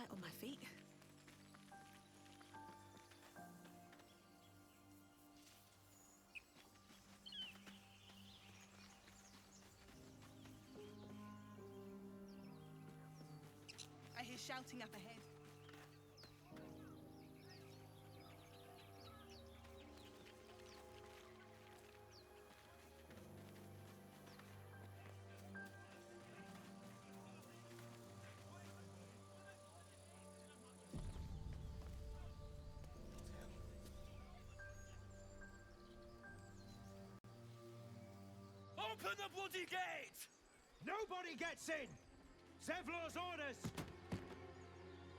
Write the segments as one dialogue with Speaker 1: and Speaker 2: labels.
Speaker 1: light on my feet. I hear shouting up ahead.
Speaker 2: Open the bloody gate!
Speaker 3: Nobody gets in! Zevlor's orders!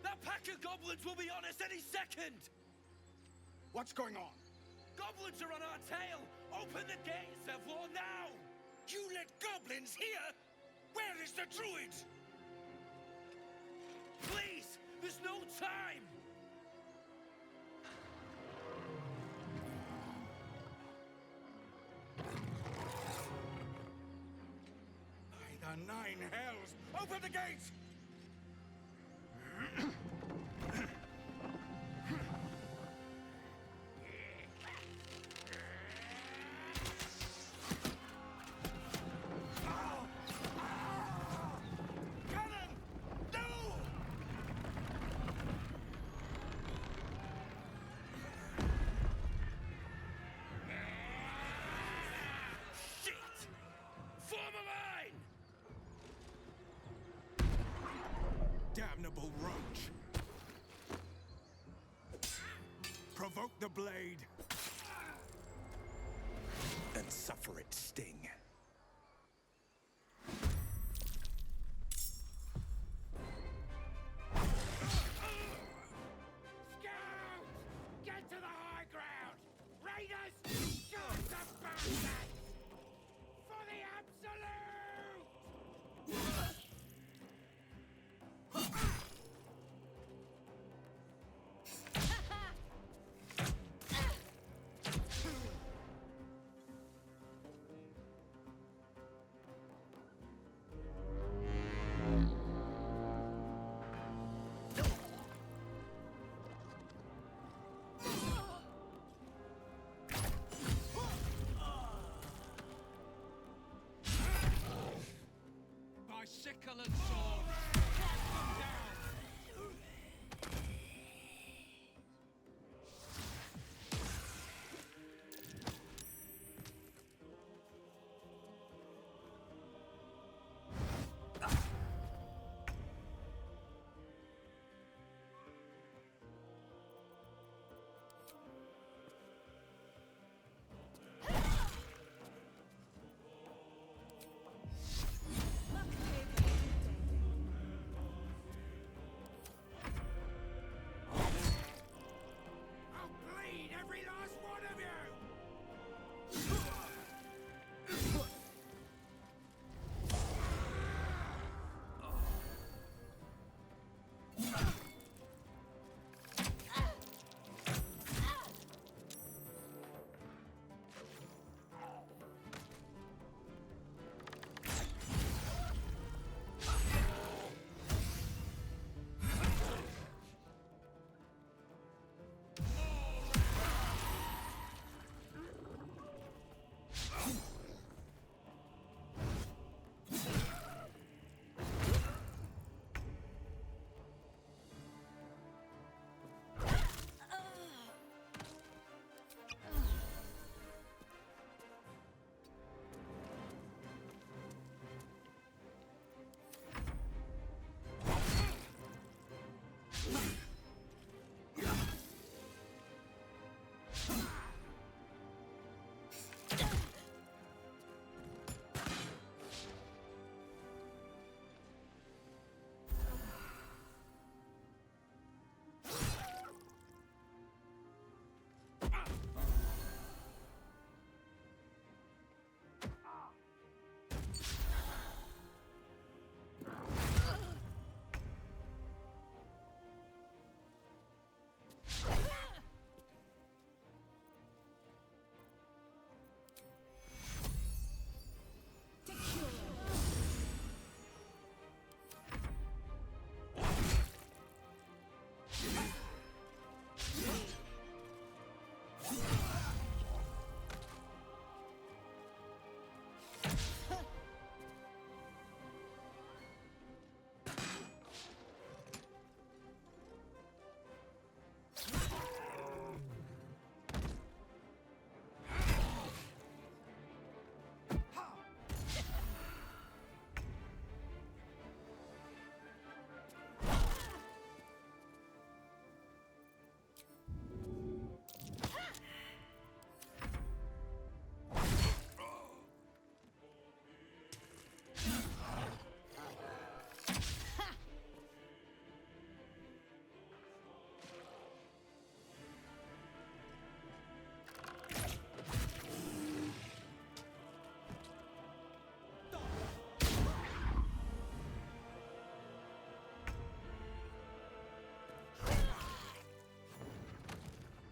Speaker 2: That pack of goblins will be on us any second!
Speaker 4: What's going on?
Speaker 2: Goblins are on our tail! Open the gate, Zevlor, now!
Speaker 4: You let goblins here? Where is the druid?
Speaker 2: Please! There's no time!
Speaker 4: By the nine hells! Open the gate! Cannon! No!
Speaker 2: Shit! Form a line!
Speaker 4: Damnable roach! Provoke the blade! And suffer its sting.
Speaker 5: Scouts! Get to the high ground! Raiders! Shoot the bastards! For the absolute!
Speaker 3: By sickle and sword! Cut them down!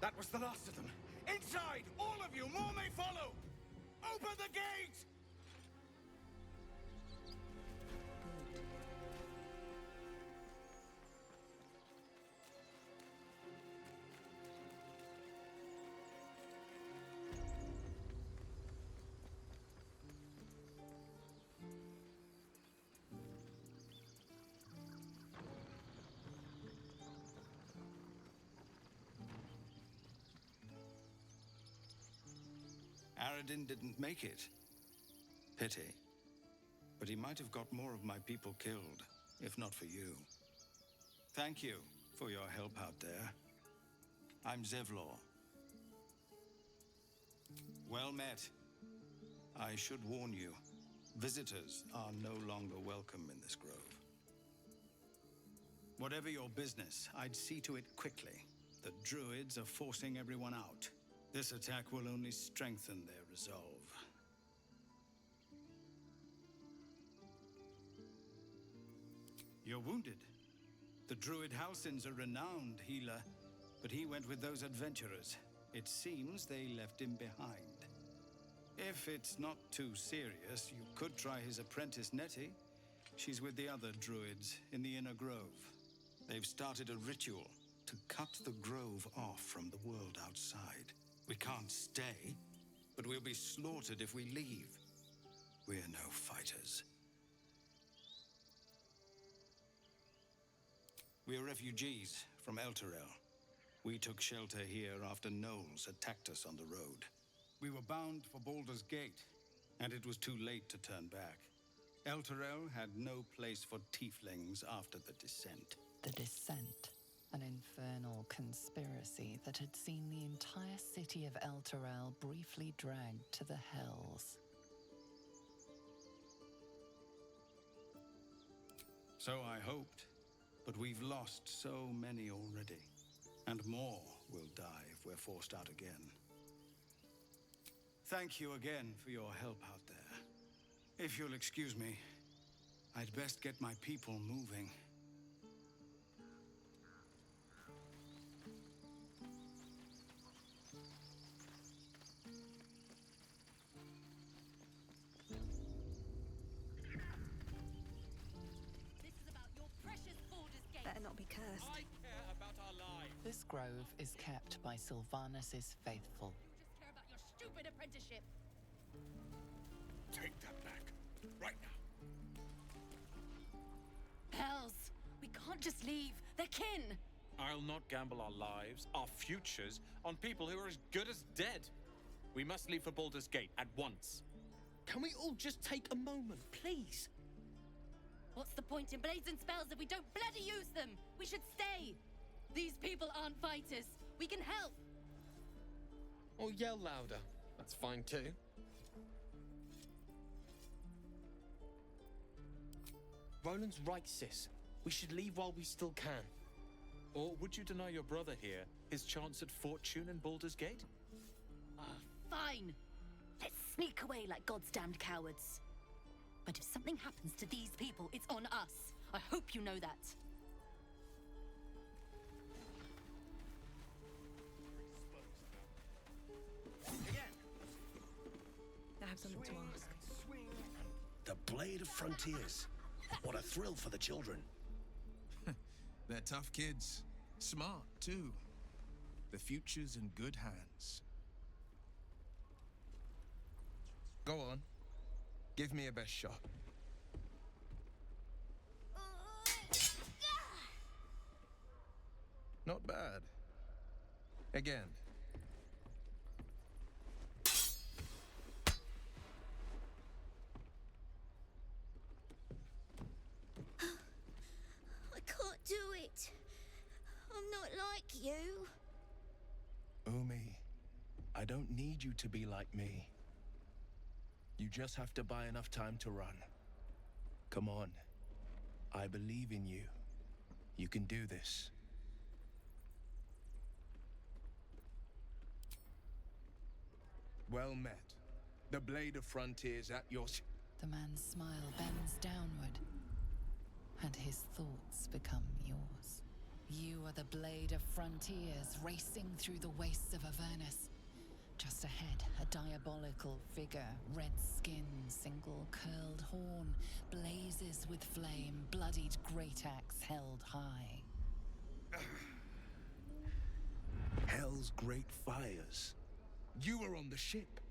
Speaker 4: That was the last of them. Inside! All of you! More may follow! Open the gate!
Speaker 6: Aradin didn't make it. Pity. But he might have got more of my people killed, if not for you. Thank you for your help out there. I'm Zevlor. Well met. I should warn you, visitors are no longer welcome in this grove. Whatever your business, I'd see to it quickly. The druids are forcing everyone out. This attack will only strengthen their resolve. You're wounded. The druid Halsin's a renowned healer, but he went with those adventurers. It seems they left him behind. If it's not too serious, you could try his apprentice Nettie. She's with the other druids in the inner grove. They've started a ritual to cut the grove off from the world outside. We can't stay, but we'll be slaughtered if we leave. We're no fighters. We're refugees from Elturel. We took shelter here after gnolls attacked us on the road. We were bound for Baldur's Gate, and it was too late to turn back. Elturel had no place for tieflings after the descent.
Speaker 7: The Descent, an infernal conspiracy that had seen the entire city of Elturel briefly dragged to the Hells.
Speaker 6: So I hoped, but we've lost so many already. And more will die if we're forced out again. Thank you again for your help out there. If you'll excuse me, I'd best get my people moving.
Speaker 8: This is about your precious Baldur's Gate.
Speaker 1: Better not be cursed.
Speaker 3: I care about our lives.
Speaker 7: This grove is kept by Sylvanus' faithful.
Speaker 8: You just care about your stupid apprenticeship.
Speaker 4: Take that back. Right now.
Speaker 8: Hells! We can't just leave. They're kin!
Speaker 9: I'll not gamble our lives, our futures, on people who are as good as dead. We must leave for Baldur's Gate at once.
Speaker 2: Can we all just take a moment, please?
Speaker 8: What's the point in blazing spells if we don't bloody use them? We should stay! These people aren't fighters. We can help!
Speaker 2: Or yell louder. That's fine too. Roland's right, sis. We should leave while we still can.
Speaker 9: Or would you deny your brother here his chance at fortune in Baldur's Gate?
Speaker 8: Fine! Let's sneak away like God's damned cowards. But if something happens to these people, it's on us. I hope you know that.
Speaker 1: I have something to ask.
Speaker 10: The Blade of Frontiers. What a thrill for the children.
Speaker 11: They're tough kids. Smart, too. The future's in good hands. Go on. Give me a best shot. Not bad. Again.
Speaker 12: I can't do it. I'm not like you.
Speaker 10: Umi, I don't need you to be like me. You just have to buy enough time to run. Come on. I believe in you. You can do this. Well met. The Blade of Frontiers at your...
Speaker 7: The man's smile bends downward, and his thoughts become yours. You are the Blade of Frontiers, racing through the wastes of Avernus. Just ahead, a diabolical figure, red skin, single curled horn, blazes with flame, bloodied great axe held high.
Speaker 10: Hell's great fires. You were on the ship.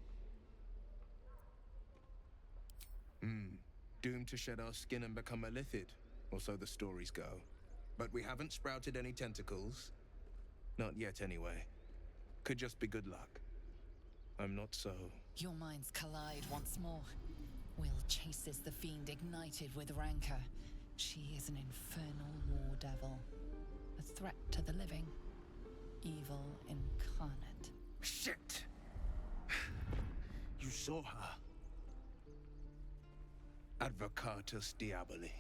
Speaker 10: Doomed to shed our skin and become a lithid, or so the stories go. But we haven't sprouted any tentacles. Not yet, anyway. Could just be good luck. I'm not so...
Speaker 7: Your minds collide once more. Will chases the fiend ignited with rancor. She is an infernal war devil. A threat to the living. Evil incarnate.
Speaker 10: Shit! You saw her. Advocatus Diaboli.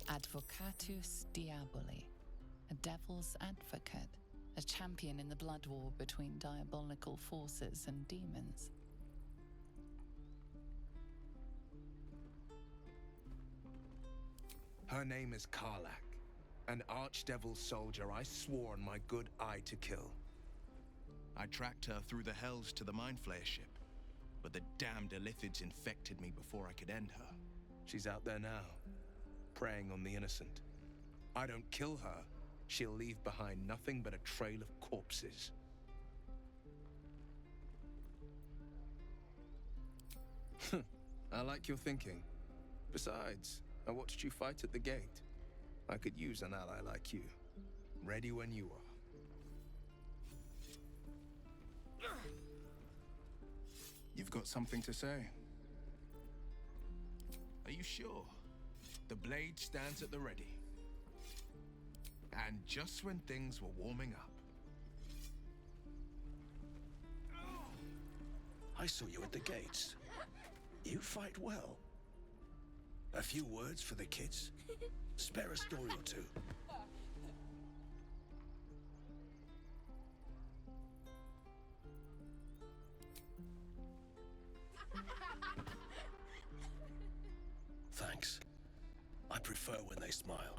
Speaker 7: Advocatus Diaboli. A devil's advocate. A champion in the blood war between diabolical forces and demons.
Speaker 10: Her name is Karlach, an archdevil soldier I swore on my good eye to kill. I tracked her through the hells to the Mind Flayer ship, but the damned Illithids infected me before I could end her. She's out there now, preying on the innocent. I don't kill her, she'll leave behind nothing but a trail of corpses. I like your thinking. Besides, I watched you fight at the gate. I could use an ally like you. Ready when you are. You've got something to say. Are you sure? The blade stands at the ready. And just when things were warming up.
Speaker 4: I saw you at the gates. You fight well. A few words for the kids? Spare a story or two. Thanks. I prefer when they smile.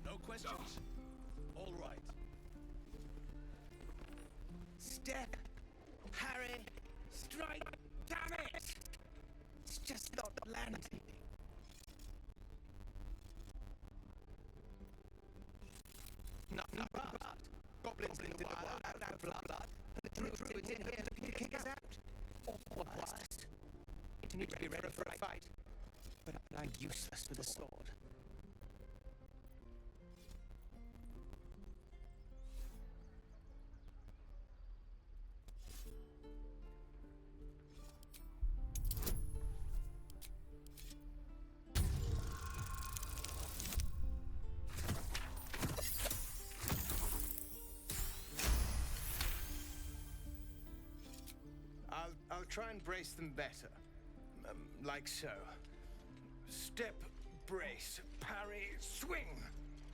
Speaker 4: No questions? All right.
Speaker 5: Step, parry, strike, damn it! It's just not landing. Nothing but goblins in the wild, out blood, and the druids in here looking to kick us out. Or worse, you need to be ready for a fight, but I'm useless with a sword. I'll try and brace them better. Like so. Step, brace, parry, swing.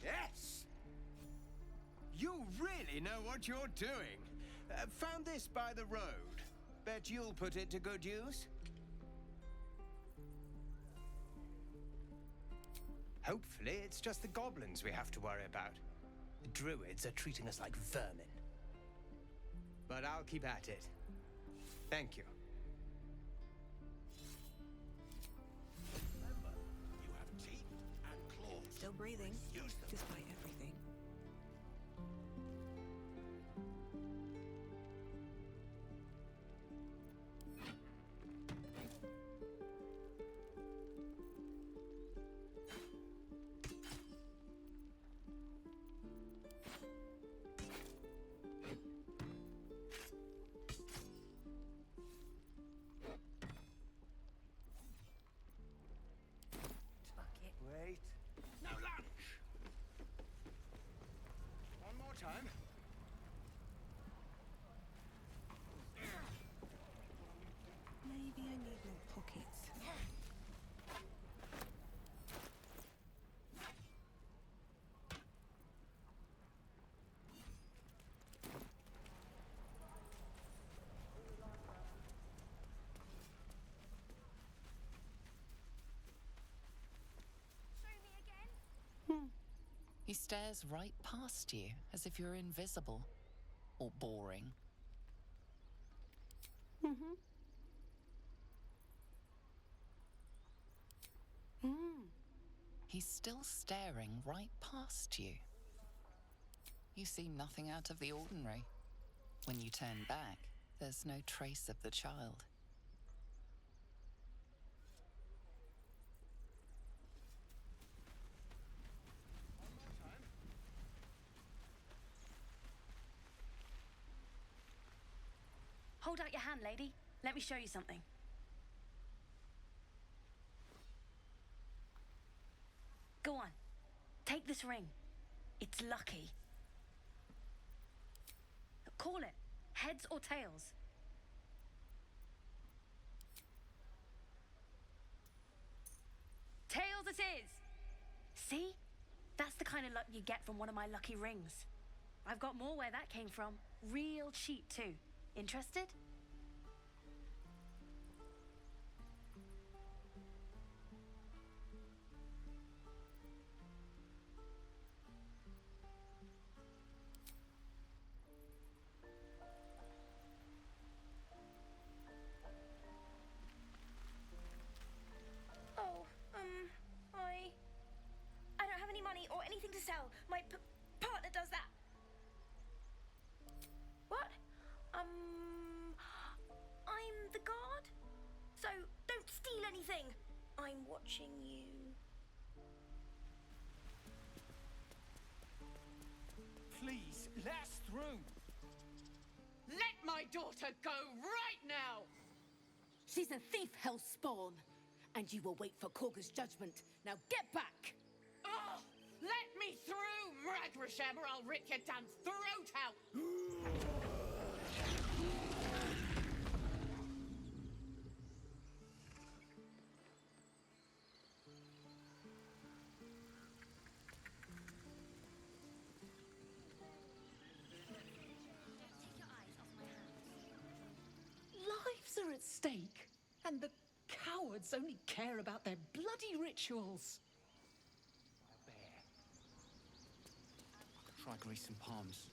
Speaker 5: Yes! You really know what you're doing. Found this by the road. Bet you'll put it to good use. Hopefully, it's just the goblins we have to worry about. The druids are treating us like vermin. But I'll keep at it. Thank you.
Speaker 4: Remember, you have teeth and claws.
Speaker 1: Still breathing,
Speaker 4: Use them.
Speaker 1: despite everything.
Speaker 7: He stares right past you, as if you're invisible. Or boring. He's still staring right past you. You see nothing out of the ordinary. When you turn back, there's no trace of the child.
Speaker 8: Hold out your hand, lady. Let me show you something. Go on. Take this ring. It's lucky. Call it. Heads or tails? Tails it is! See? That's the kind of luck you get from one of my lucky rings. I've got more where that came from. Real cheap, too. Interested?
Speaker 12: Oh, I don't have any money or anything to sell. My partner does that. What? I'm the guard. So don't steal anything. I'm watching you.
Speaker 3: Please, let us through. Let my daughter go right now!
Speaker 8: She's a thief, hellspawn. And you will wait for Korga's judgment. Now get back!
Speaker 3: Oh, let me through, Mragrashem, or I'll rip your damn throat out!
Speaker 13: Lives are at stake, and the cowards only care about their bloody rituals.
Speaker 14: Try greasing palms.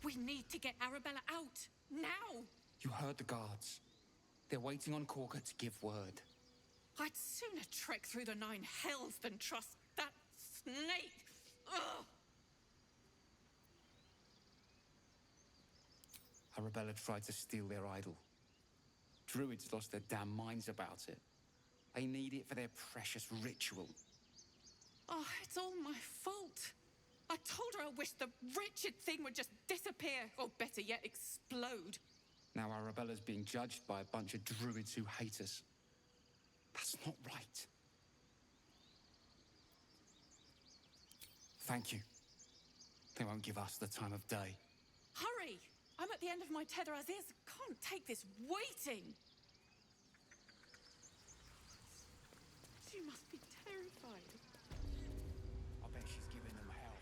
Speaker 3: We need to get Arabella out, now!
Speaker 14: You heard the guards. They're waiting on Korga to give word.
Speaker 3: I'd sooner trek through the 9 hells than trust that snake! Ugh!
Speaker 14: Arabella tried to steal their idol. Druids lost their damn minds about it. They need it for their precious ritual.
Speaker 3: Oh, it's all my fault. I told her I wished the wretched thing would just disappear, or better yet, explode.
Speaker 14: Now Arabella's being judged by a bunch of druids who hate us. That's not right. Thank you. They won't give us the time of day.
Speaker 3: Hurry! I'm at the end of my tether as is. Can't take this waiting. She must be terrified.
Speaker 14: I bet she's giving them hell.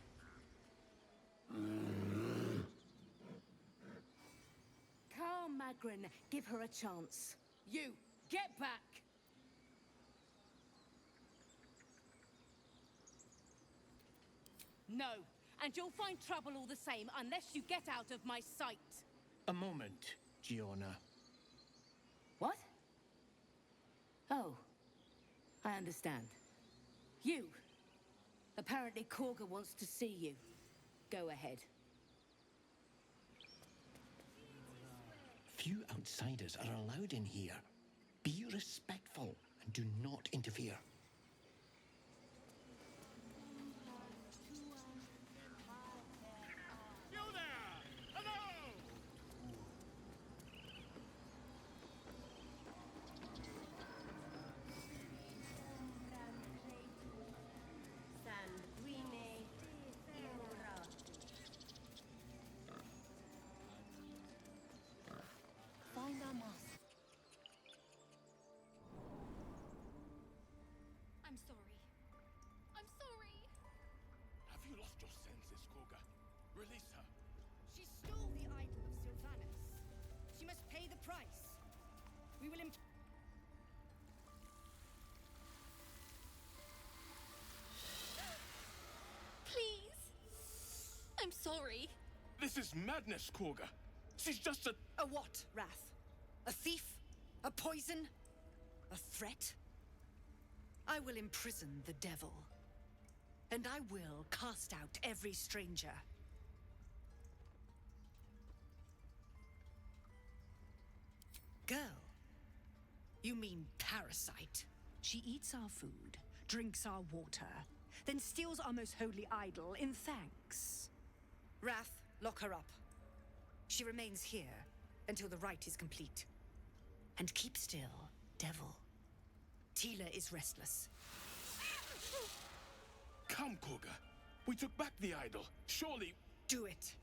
Speaker 8: Calm, Magrin. Give her a chance. You, get back! No, and you'll find trouble all the same unless you get out of my sight.
Speaker 5: A moment, Giona.
Speaker 8: What? Oh, I understand. You. Apparently Korga wants to see you. Go ahead.
Speaker 15: Few outsiders are allowed in here. Be respectful and do not interfere.
Speaker 2: You there! Hello!
Speaker 8: Find our master.
Speaker 12: I'm sorry. I'm sorry.
Speaker 2: Have you lost your senses, Korga? Release her.
Speaker 16: She stole the idol of Sylvanas. She must pay the price. We will
Speaker 12: Please.
Speaker 8: I'm sorry.
Speaker 10: This is madness, Korga. She's just a...
Speaker 16: A what, Wrath? A thief? A poison? A threat? I will imprison the devil. And I will cast out every stranger. Girl? You mean parasite? She eats our food, drinks our water, then steals our most holy idol in thanks. Wrath, lock her up. She remains here until the rite is complete. And keep still, devil. Tila is restless.
Speaker 10: Come, Korga. We took back the idol. Surely...
Speaker 16: Do it.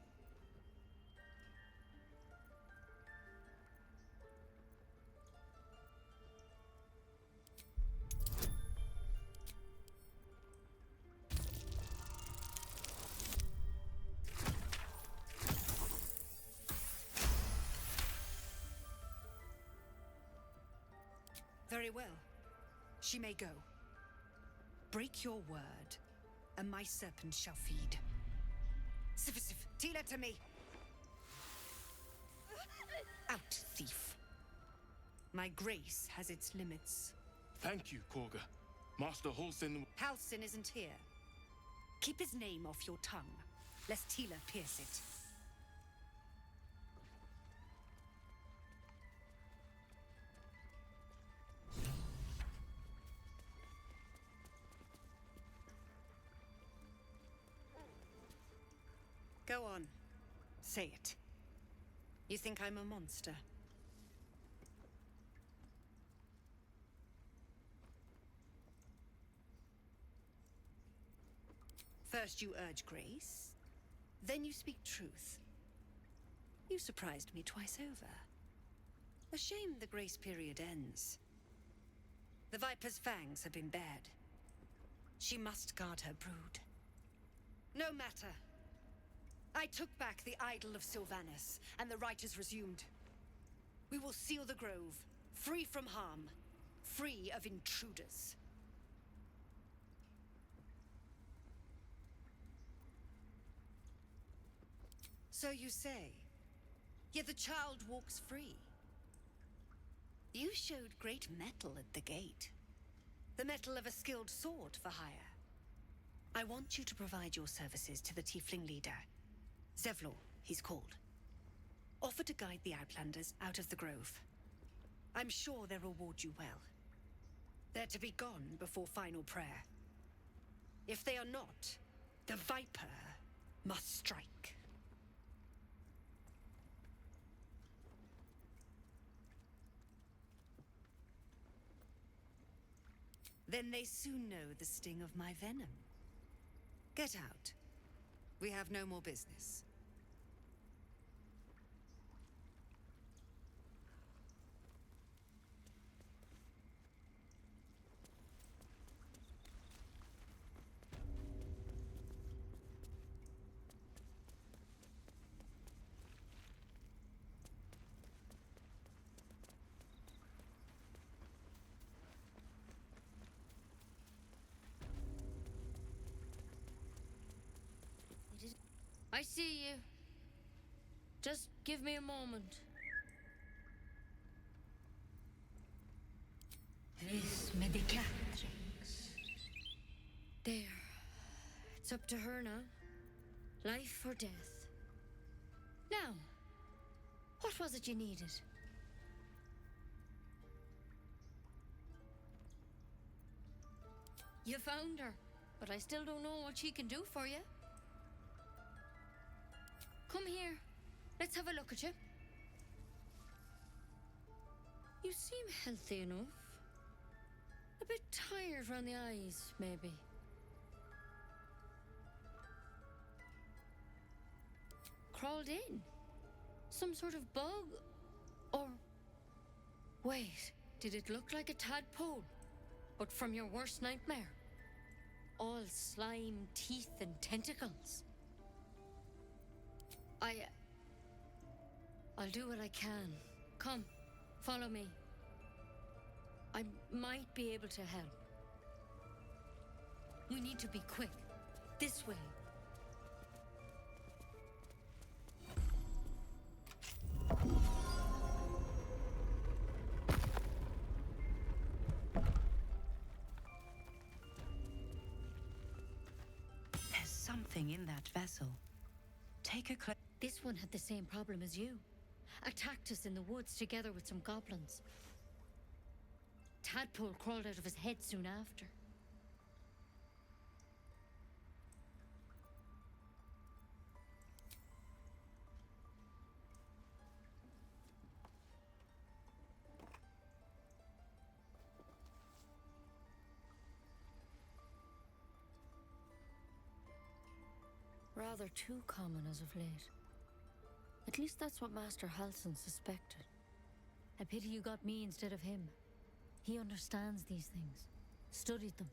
Speaker 16: Very well. She may go. Break your word, and my serpent shall feed. Sif, Tila to me! Out, thief. My grace has its limits.
Speaker 10: Thank you, Korga. Master Halsin...
Speaker 16: Halsin isn't here. Keep his name off your tongue, lest Tila pierce it. Go on. Say it. You think I'm a monster? First you urge grace, then you speak truth. You surprised me twice over. A shame the grace period ends. The Viper's fangs have been bared. She must guard her brood. No matter. I took back the idol of Sylvanas, and the rite is resumed. We will seal the grove, free from harm, free of intruders. So you say, yet the child walks free. You showed great mettle at the gate. The mettle of a skilled sword for hire. I want you to provide your services to the Tiefling leader. Zevlor, he's called. Offer to guide the Outlanders out of the grove. I'm sure they'll reward you well. They're to be gone before final prayer. If they are not, the Viper must strike. Then they soon know the sting of my venom. Get out. We have no more business.
Speaker 17: I see you. Just give me a moment.
Speaker 16: This medicatrix.
Speaker 17: There. It's up to her now. Life or death. Now, what was it you needed? You found her, but I still don't know what she can do for you. Come here. Let's have a look at you. You seem healthy enough. A bit tired around the eyes, maybe. Crawled in? Some sort of bug? Or... Wait, did it look like a tadpole? But from your worst nightmare? All slime, teeth, and tentacles. I'll do what I can. Come, follow me. I might be able to help. We need to be quick. This way.
Speaker 16: something in that vessel. Take a close...
Speaker 17: This one had the same problem as you. Attacked us in the woods together with some goblins. Tadpole crawled out of his head soon after. Rather too common as of late. At least that's what Master Halsin suspected. A pity you got me instead of him. He understands these things, studied them.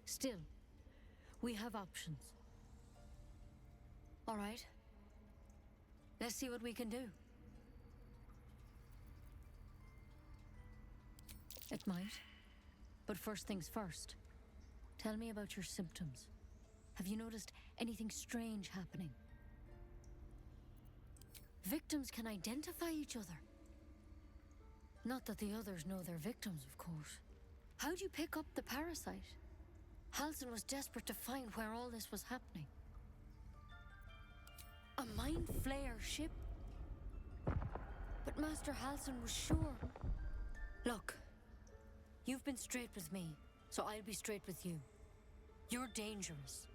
Speaker 17: Still, we have options. All right. Let's see what we can do. It might. But first things first. Tell me about your symptoms. Have you noticed anything strange happening? Victims can identify each other. Not that the others know they're victims, of course. How'd you pick up the parasite? Halsin was desperate to find where all this was happening. A mind flayer ship? But Master Halsin was sure. Look, you've been straight with me, so I'll be straight with you. You're dangerous.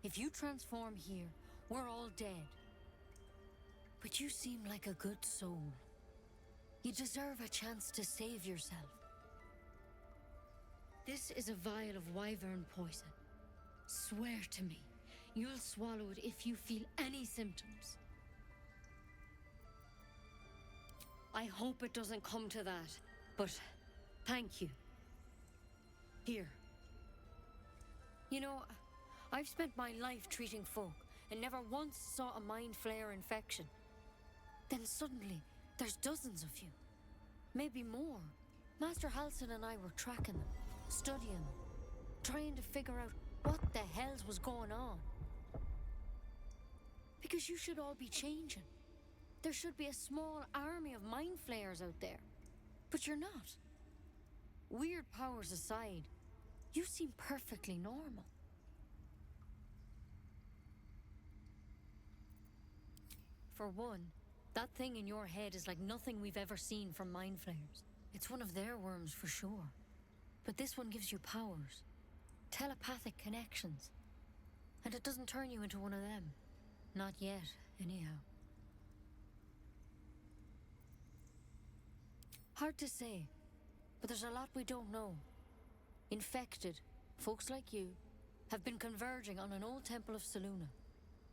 Speaker 17: If you transform here, we're all dead. But you seem like a good soul. You deserve a chance to save yourself. This is a vial of wyvern poison. Swear to me, you'll swallow it if you feel any symptoms. I hope it doesn't come to that, but thank you. Here. You know, I've spent my life treating folk and never once saw a mind flayer infection. Then suddenly, there's dozens of you. Maybe more. Master Halsin and I were tracking them, studying them, trying to figure out what the hells was going on. Because you should all be changing. There should be a small army of mind flayers out there. But you're not. Weird powers aside, you seem perfectly normal. For one, that thing in your head is like nothing we've ever seen from mind flayers. It's one of their worms for sure. But this one gives you powers. Telepathic connections. And it doesn't turn you into one of them. Not yet, anyhow. Hard to say, but there's a lot we don't know. Infected, folks like you, have been converging on an old temple of Selûne,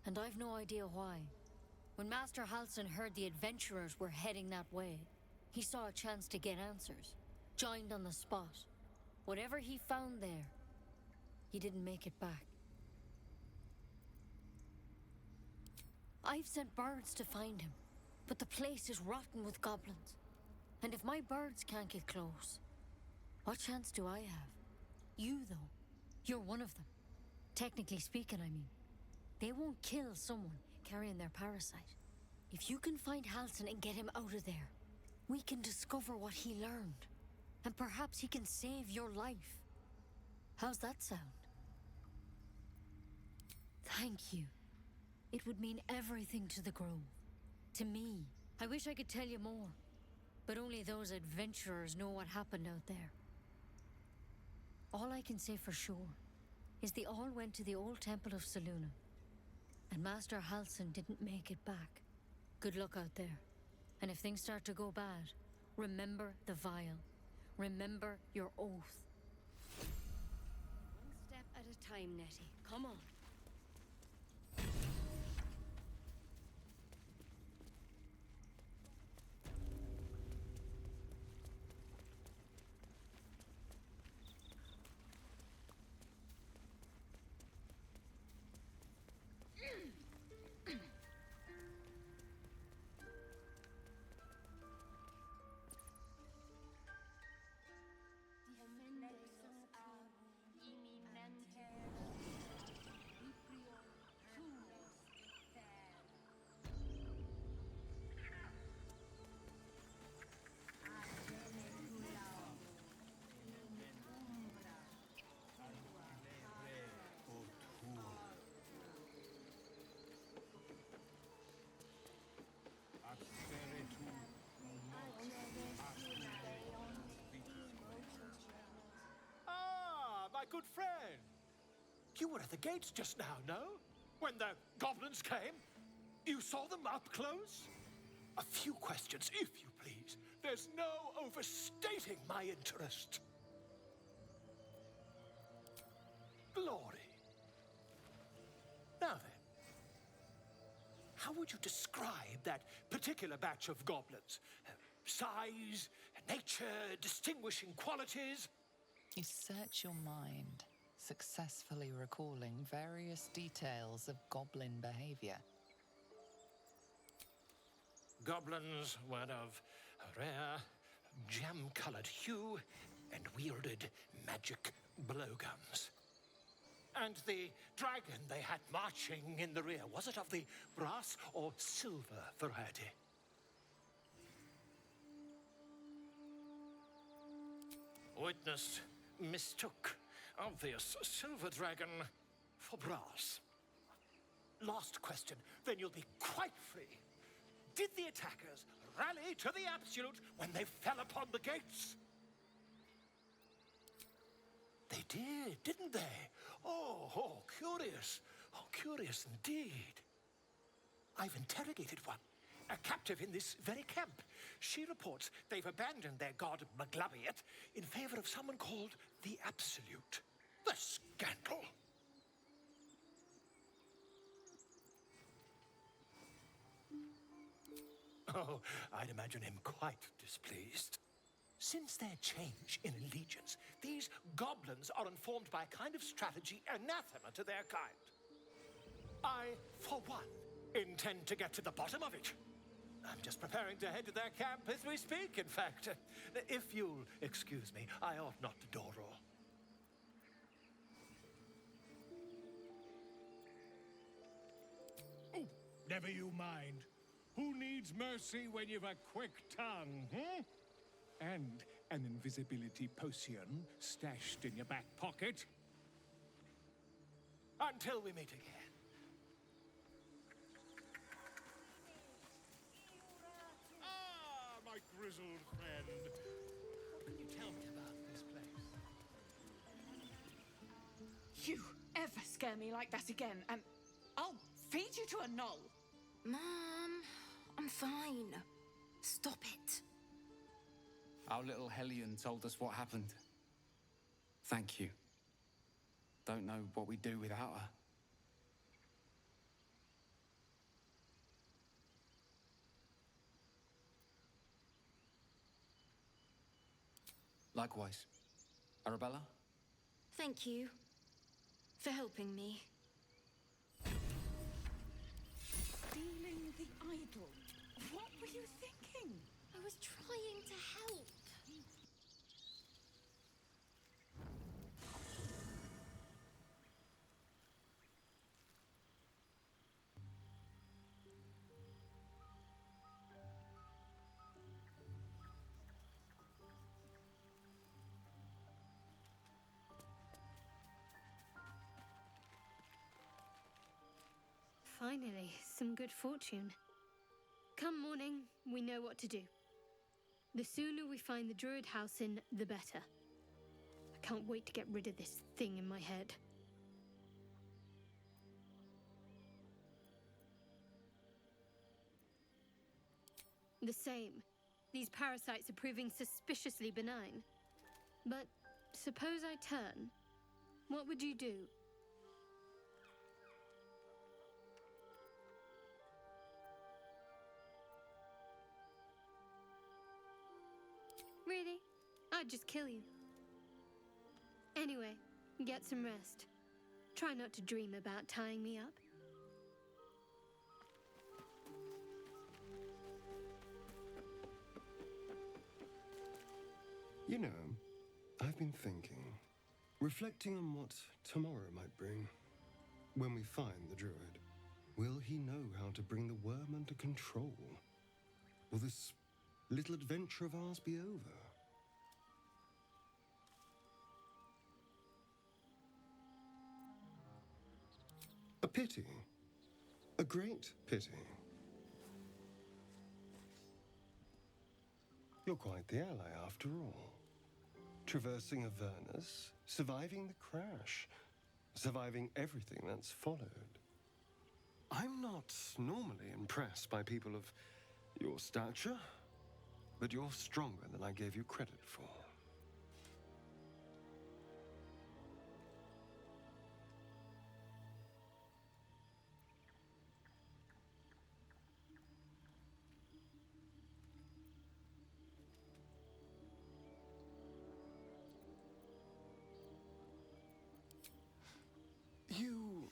Speaker 17: and I've no idea why. When Master Halsin heard the adventurers were heading that way, he saw a chance to get answers, joined on the spot. Whatever he found there, he didn't make it back. I've sent birds to find him, but the place is rotten with goblins. And if my birds can't get close, what chance do I have? You, though, you're one of them. Technically speaking, I mean. They won't kill someone carrying their parasite. If you can find Halsin and get him out of there, we can discover what he learned. And perhaps he can save your life. How's that sound? Thank you. It would mean everything to the Grove. To me. I wish I could tell you more. But only those adventurers know what happened out there. All I can say for sure is they all went to the old temple of Selûne. And Master Halsin didn't make it back. Good luck out there. And if things start to go bad, remember the vial. Remember your oath. One step at a time, Nettie. Come on.
Speaker 4: good friend. You were at the gates just now, no? When the goblins came? You saw them up close? A few questions, if you please. There's no overstating my interest. Glory. Now then, how would you describe that particular batch of goblins? Size, nature, distinguishing qualities?
Speaker 7: You search your mind, successfully recalling various details of goblin behavior.
Speaker 4: Goblins were of a rare, jam-colored hue and wielded magic blowguns. And the dragon they had marching in the rear, was it of the brass or silver variety? Witness mistook obvious silver dragon for brass. Last question, then you'll be quite free. Did the attackers rally to the absolute when they fell upon the gates? They did, didn't they? Oh, curious. Oh, curious indeed. I've interrogated one, a captive in this very camp. She reports they've abandoned their god Maglabiet in favor of someone called the Absolute. The scandal! Oh, I'd imagine him quite displeased. Since their change in allegiance, these goblins are informed by a kind of strategy anathema to their kind. I, for one, intend to get to the bottom of it. I'm just preparing to head to their camp as we speak, in fact. If you'll excuse me, I ought not to dawdle.
Speaker 18: Oh, never you mind. Who needs mercy when you've a quick tongue, hmm? And an invisibility potion stashed in your back pocket?
Speaker 4: Until we meet again.
Speaker 18: Ah, my grizzled friend. What can you tell me about this place?
Speaker 3: You ever scare me like that again, and I'll feed you to a knoll.
Speaker 12: Mom, I'm fine. Stop it.
Speaker 14: Our little Hellion told us what happened. Thank you. Don't know what we'd do without her. Likewise. Arabella?
Speaker 12: Thank you for helping me.
Speaker 3: Stealing the idol. What were you thinking?
Speaker 17: I was trying to help. Finally, some good fortune. Come morning, we know what to do. The sooner we find the druid Halsin, the better. I can't wait to get rid of this thing in my head. The same. These parasites are proving suspiciously benign. But suppose I turn. What would you do? Really? I'd just kill you. Anyway, get some rest. Try not to dream about tying me up.
Speaker 19: You know, I've been thinking, reflecting on what tomorrow might bring. When we find the druid, will he know how to bring the worm under control? Will this little adventure of ours be over? A pity. A great pity. You're quite the ally after all. Traversing Avernus, surviving the crash, surviving everything that's followed. I'm not normally impressed by people of your stature, but you're stronger than I gave you credit for. You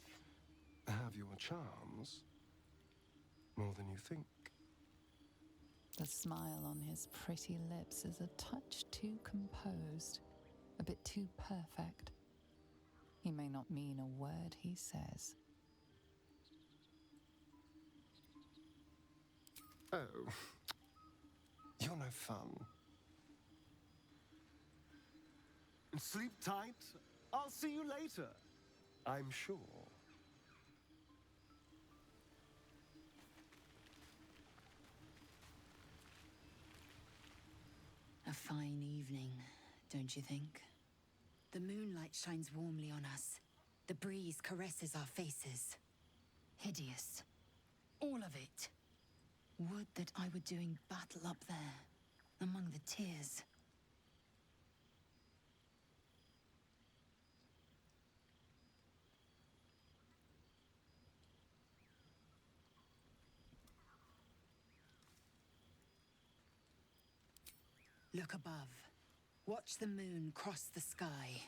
Speaker 19: have your charms, more than you think.
Speaker 7: The smile on his pretty lips is a touch too composed, a bit too perfect. He may not mean a word he says.
Speaker 19: Oh, you're no fun. Sleep tight. I'll see you later. I'm sure.
Speaker 8: A fine evening, don't you think? The moonlight shines warmly on us. The breeze caresses our faces. Hideous. All of it. Would that I were doing battle up there, among the tears. Look above. Watch the moon cross the sky.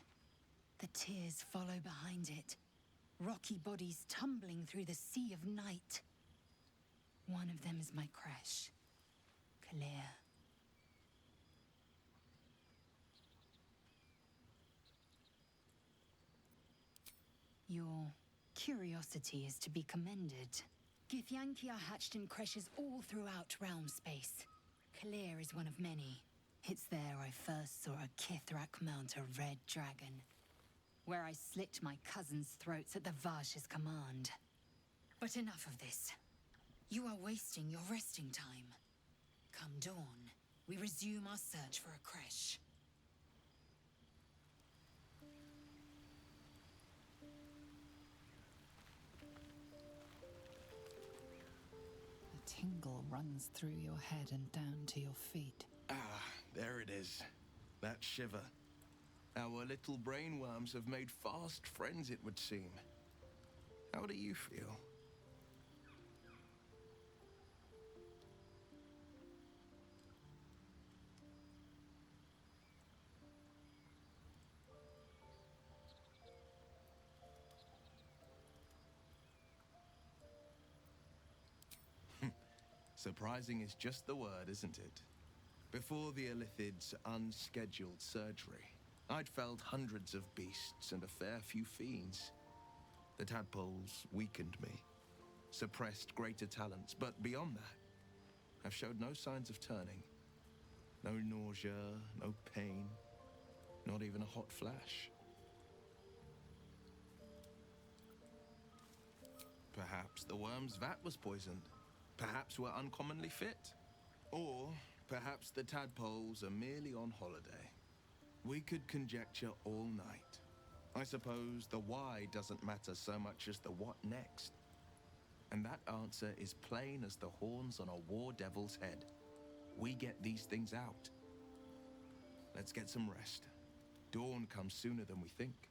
Speaker 8: The tears follow behind it. Rocky bodies tumbling through the sea of night. One of them is my creche. Kalir. Your curiosity is to be commended. Githyanki are hatched in creches all throughout realm space. Kalir is one of many. It's there I first saw a Kithrak mount a red dragon, where I slit my cousins' throats at the Vash's command. But enough of this. You are wasting your resting time. Come dawn, we resume our search for a creche.
Speaker 7: A tingle runs through your head and down to your feet.
Speaker 10: Ah, there it is. That shiver. Our little brainworms have made fast friends, it would seem. How do you feel? Surprising is just the word, isn't it? Before the Illithid's unscheduled surgery, I'd felled hundreds of beasts and a fair few fiends. The tadpoles weakened me, suppressed greater talents, but beyond that, I've showed no signs of turning. No nausea, no pain, not even a hot flash. Perhaps the worm's vat was poisoned. Perhaps we're uncommonly fit. Or perhaps the tadpoles are merely on holiday. We could conjecture all night. I suppose the why doesn't matter so much as the what next. And that answer is plain as the horns on a war devil's head. We get these things out. Let's get some rest. Dawn comes sooner than we think.